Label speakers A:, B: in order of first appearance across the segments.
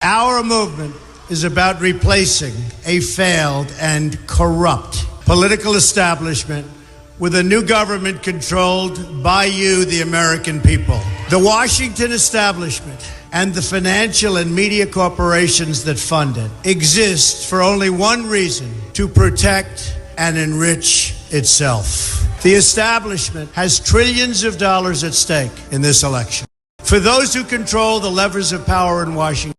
A: Our movement is about replacing a failed and corrupt political establishment with a new government controlled by you, the American people. The Washington establishment and the financial and media corporations that fund it exist for only one reason: to protect and enrich itself. The establishment has trillions of dollars at stake in this election. For those who control the levers of power in Washington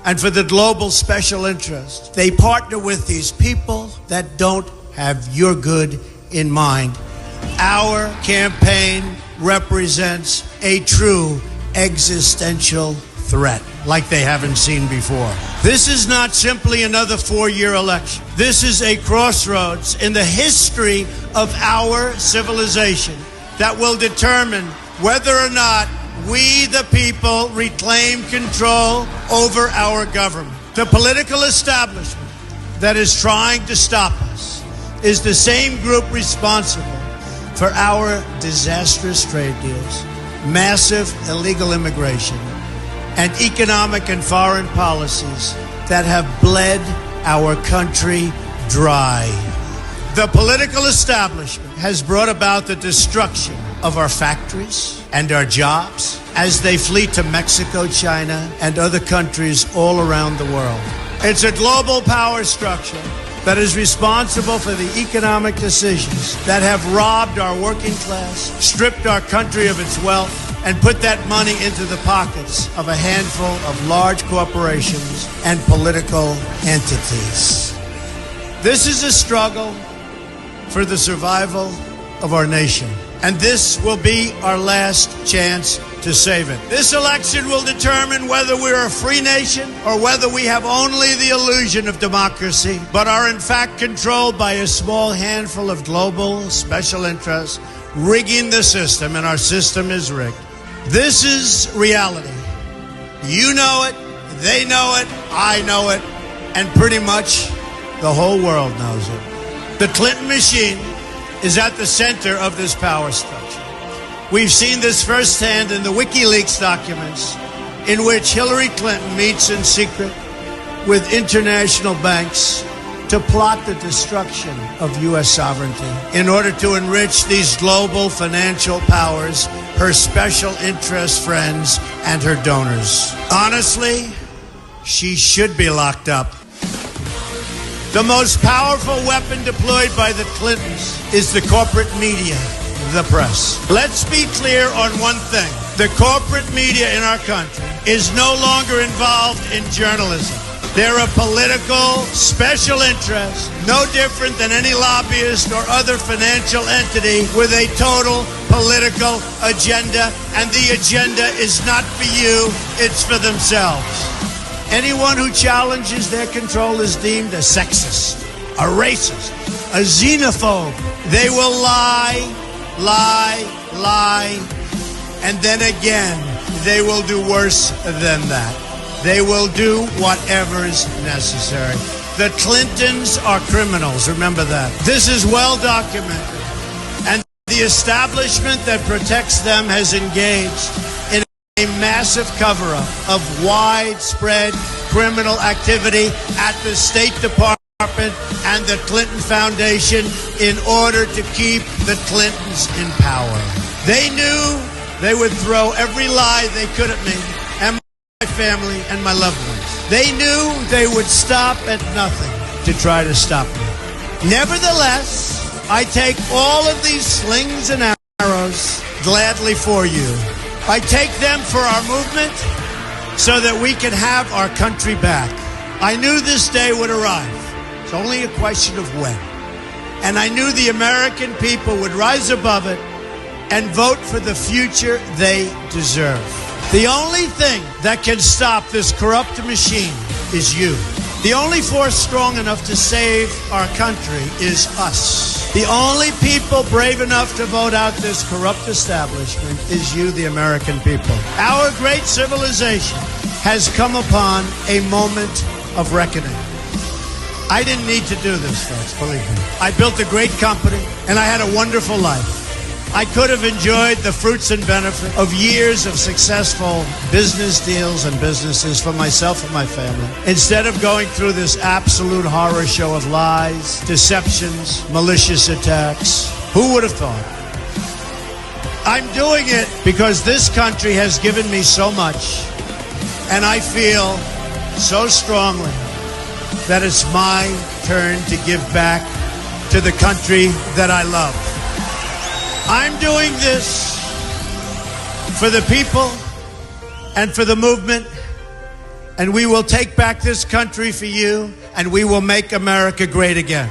A: and for the global special interest, they partner with these people that don't have your good in mind. Our campaign represents a true existential threat like they haven't seen before. This is not simply another 4-year election. This is a crossroads in the history of our civilization that will determine whether or not we, the people, reclaim control over our government. The political establishment that is trying to stop us is the same group responsible for our disastrous trade deals, massive illegal immigration, and economic and foreign policies that have bled our country dry. The political establishment has brought about the destruction of our factories and our jobs as they flee to Mexico, China, and other countries all around the world. It's a global power structure that is responsible for the economic decisions that have robbed our working class, stripped our country of its wealth, and put that money into the pockets of a handful of large corporations and political entities. This is a struggle for the survival of our nation, and this will be our last chance to save it. This election will determine whether we're a free nation or whether we have only the illusion of democracy, but are in fact controlled by a small handful of global special interests rigging the system, and our system is rigged. This is reality. You know it, they know it, I know it, and pretty much the whole world knows it. The Clinton machine is at the center of this power structure. We've seen this firsthand in the WikiLeaks documents, in which Hillary Clinton meets in secret with international banks to plot the destruction of U.S. sovereignty in order to enrich these global financial powers, her special interest friends, and her donors. Honestly, she should be locked up. The most powerful weapon deployed by the Clintons is the corporate media, the press. Let's be clear on one thing. The corporate media in our country is no longer involved in journalism. They're a political special interest, no different than any lobbyist or other financial entity with a total political agenda, and the agenda is not for you, it's for themselves. Anyone who challenges their control is deemed a sexist, a racist, a xenophobe. They will lie, and then again, they will do worse than that. They will do whatever is necessary. The Clintons are criminals, remember that. This is well documented. And the establishment that protects them has engaged in a massive cover-up of widespread criminal activity at the State Department and the Clinton Foundation in order to keep the Clintons in power. They knew they would throw every lie they could at me and my family and my loved ones. They knew they would stop at nothing to try to stop me. Nevertheless, I take all of these slings and arrows gladly for you. I take them for our movement so that we can have our country back. I knew this day would arrive. It's only a question of when. And I knew the American people would rise above it and vote for the future they deserve. The only thing that can stop this corrupt machine is you. The only force strong enough to save our country is us. The only people brave enough to vote out this corrupt establishment is you, the American people. Our great civilization has come upon a moment of reckoning. I didn't need to do this, folks, believe me. I built a great company, and I had a wonderful life. I could have enjoyed the fruits and benefit of years of successful business deals and businesses for myself and my family. Instead of going through this absolute horror show of lies, deceptions, malicious attacks, who would have thought? I'm doing it because this country has given me so much, and I feel so strongly that it's my turn to give back to the country that I love. I'm doing this for the people and for the movement, and we will take back this country for you, and we will make America great again.